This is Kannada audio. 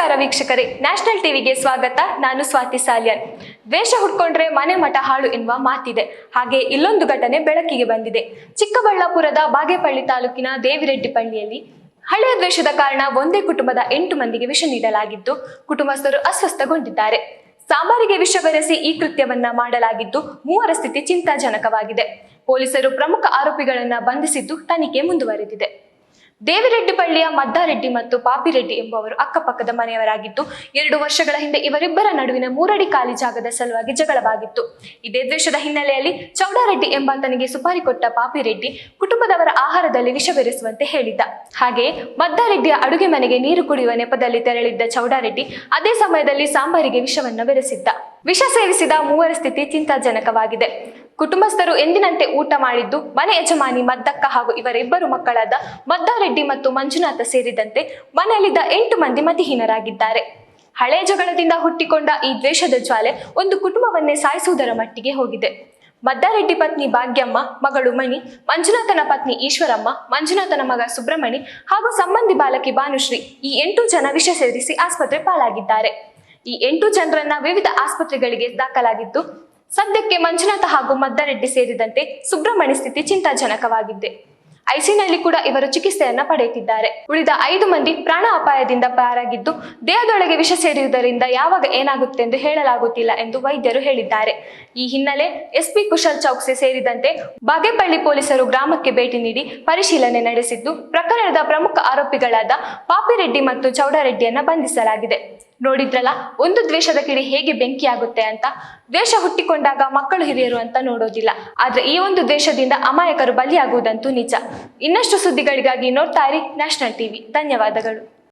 ನಮಸ್ಕಾರ ವೀಕ್ಷಕರೇ, ನ್ಯಾಷನಲ್ ಟಿವಿಗೆ ಸ್ವಾಗತ. ನಾನು ಸ್ವಾತಿ ಸಾಲ್ಯನ್. ದ್ವೇಷ ಹುಡ್ಕೊಂಡ್ರೆ ಮನೆ ಮಠ ಹಾಳು ಎನ್ನುವ ಮಾತಿದೆ. ಹಾಗೆ ಇಲ್ಲೊಂದು ಘಟನೆ ಬೆಳಕಿಗೆ ಬಂದಿದೆ. ಚಿಕ್ಕಬಳ್ಳಾಪುರದ ಬಾಗೇಪಲ್ಲಿ ತಾಲೂಕಿನ ದೇವಿರೆಡ್ಡಿಪಳ್ಳಿಯಲ್ಲಿ ಹಳೆಯ ದ್ವೇಷದ ಕಾರಣ ಒಂದೇ ಕುಟುಂಬದ 8 ಮಂದಿಗೆ ವಿಷ ನೀಡಲಾಗಿದ್ದು, ಕುಟುಂಬಸ್ಥರು ಅಸ್ವಸ್ಥಗೊಂಡಿದ್ದಾರೆ. ಸಾಂಬಾರಿಗೆ ವಿಷ ಬೆರೆಸಿ ಈ ಕೃತ್ಯವನ್ನ ಮಾಡಲಾಗಿದ್ದು, ಮೂವರ ಸ್ಥಿತಿ ಚಿಂತಾಜನಕವಾಗಿದೆ. ಪೊಲೀಸರು ಪ್ರಮುಖ ಆರೋಪಿಗಳನ್ನ ಬಂಧಿಸಿದ್ದು, ತನಿಖೆ ಮುಂದುವರೆದಿದೆ. ದೇವಿರೆಡ್ಡಿಪಳ್ಳಿಯ ಮದ್ದಾರೆಡ್ಡಿ ಮತ್ತು ಪಾಪಿರೆಡ್ಡಿ ಎಂಬುವರು ಅಕ್ಕಪಕ್ಕದ ಮನೆಯವರಾಗಿದ್ದು, 2 ವರ್ಷಗಳ ಹಿಂದೆ ಇವರಿಬ್ಬರ ನಡುವಿನ 3 ಅಡಿ ಖಾಲಿ ಜಾಗದ ಸಲುವಾಗಿ ಜಗಳವಾಗಿತ್ತು. ಇದೇ ದ್ವೇಷದ ಹಿನ್ನೆಲೆಯಲ್ಲಿ ಚೌಡಾರೆಡ್ಡಿ ಎಂಬಾತನಿಗೆ ಸುಪಾರಿ ಕೊಟ್ಟ ಪಾಪಿರೆಡ್ಡಿ ಕುಟುಂಬದವರ ಆಹಾರದಲ್ಲಿ ವಿಷ ಬೆರೆಸುವಂತೆ ಹೇಳಿದ್ದ. ಹಾಗೆಯೇ ಮದ್ದಾರೆಡ್ಡಿಯ ಅಡುಗೆ ಮನೆಗೆ ನೀರು ಕುಡಿಯುವ ನೆಪದಲ್ಲಿ ತೆರಳಿದ್ದ ಚೌಡಾರೆಡ್ಡಿ ಅದೇ ಸಮಯದಲ್ಲಿ ಸಾಂಬಾರಿಗೆ ವಿಷವನ್ನ ಬೆರೆಸಿದ್ದ. ವಿಷ ಸೇವಿಸಿದ ಮೂವರ ಸ್ಥಿತಿ ಚಿಂತಾಜನಕವಾಗಿದೆ. ಕುಟುಂಬಸ್ಥರು ಎಂದಿನಂತೆ ಊಟ ಮಾಡಿದ್ದು, ಮನೆ ಯಜಮಾನಿ ಮದ್ದಕ್ಕ ಹಾಗೂ ಇವರಿಬ್ಬರು ಮಕ್ಕಳಾದ ಮದ್ದಾರೆಡ್ಡಿ ಮತ್ತು ಮಂಜುನಾಥ ಸೇರಿದಂತೆ ಮನೆಯಲ್ಲಿದ್ದ 8 ಮಂದಿ ಮತಿಹೀನರಾಗಿದ್ದಾರೆ. ಹಳೆ ಜಗಳದಿಂದ ಹುಟ್ಟಿಕೊಂಡ ಈ ದ್ವೇಷದ ಜ್ವಾಲೆ ಒಂದು ಕುಟುಂಬವನ್ನೇ ಸಾಯಿಸುವುದರ ಮಟ್ಟಿಗೆ ಹೋಗಿದೆ. ಮದ್ದಾರೆಡ್ಡಿ ಪತ್ನಿ ಭಾಗ್ಯಮ್ಮ, ಮಗಳು ಮಣಿ, ಮಂಜುನಾಥನ ಪತ್ನಿ ಈಶ್ವರಮ್ಮ, ಮಂಜುನಾಥನ ಮಗ ಸುಬ್ರಹ್ಮಣಿ ಹಾಗೂ ಸಂಬಂಧಿ ಬಾಲಕಿ ಭಾನುಶ್ರೀ ಈ 8 ಜನ ವಿಷ ಸೇರಿಸಿ ಆಸ್ಪತ್ರೆ ಪಾಲಾಗಿದ್ದಾರೆ. ಈ 8 ಜನರನ್ನ ವಿವಿಧ ಆಸ್ಪತ್ರೆಗಳಿಗೆ ದಾಖಲಾಗಿದ್ದು, ಸದ್ಯಕ್ಕೆ ಮಂಜುನಾಥ ಹಾಗೂ ಮದ್ದಾರೆಡ್ಡಿ ಸೇರಿದಂತೆ ಸುಬ್ರಹ್ಮಣಿ ಸ್ಥಿತಿ ಚಿಂತಾಜನಕವಾಗಿದೆ. ಐಸಿಯುನಲ್ಲಿ ಕೂಡ ಇವರು ಚಿಕಿತ್ಸೆಯನ್ನ ಪಡೆಯುತ್ತಿದ್ದಾರೆ. ಉಳಿದ 5 ಮಂದಿ ಪ್ರಾಣ ಅಪಾಯದಿಂದ ಪಾರಾಗಿದ್ದು, ದೇಹದೊಳಗೆ ವಿಷ ಸೇರುವುದರಿಂದ ಯಾವಾಗ ಏನಾಗುತ್ತೆ ಎಂದು ಹೇಳಲಾಗುತ್ತಿಲ್ಲ ಎಂದು ವೈದ್ಯರು ಹೇಳಿದ್ದಾರೆ. ಈ ಹಿನ್ನೆಲೆ ಎಸ್ಪಿ ಕುಶಲ್ ಚೌಕ್ಸಿ ಸೇರಿದಂತೆ ಬಾಗೇಪಲ್ಲಿ ಪೊಲೀಸರು ಗ್ರಾಮಕ್ಕೆ ಭೇಟಿ ನೀಡಿ ಪರಿಶೀಲನೆ ನಡೆಸಿದ್ದು, ಪ್ರಕರಣದ ಪ್ರಮುಖ ಆರೋಪಿಗಳಾದ ಪಾಪಿರೆಡ್ಡಿ ಮತ್ತು ಚೌಡಾರೆಡ್ಡಿಯನ್ನ ಬಂಧಿಸಲಾಗಿದೆ. ನೋಡಿದ್ರಲ್ಲ, ಒಂದು ದ್ವೇಷದ ಕಿಡಿ ಹೇಗೆ ಬೆಂಕಿಯಾಗುತ್ತೆ ಅಂತ. ದ್ವೇಷ ಹುಟ್ಟಿಕೊಂಡಾಗ ಮಕ್ಕಳು ಹಿರಿಯರು ಅಂತ ನೋಡೋದಿಲ್ಲ, ಆದ್ರೆ ಈ ಒಂದು ದ್ವೇಷದಿಂದ ಅಮಾಯಕರು ಬಲಿಯಾಗುವುದಂತೂ ನಿಜ. ಇನ್ನಷ್ಟು ಸುದ್ದಿಗಳಿಗಾಗಿ ನೋಡ್ತಾ ಇರಿ ನ್ಯಾಷನಲ್ ಟಿವಿ. ಧನ್ಯವಾದಗಳು.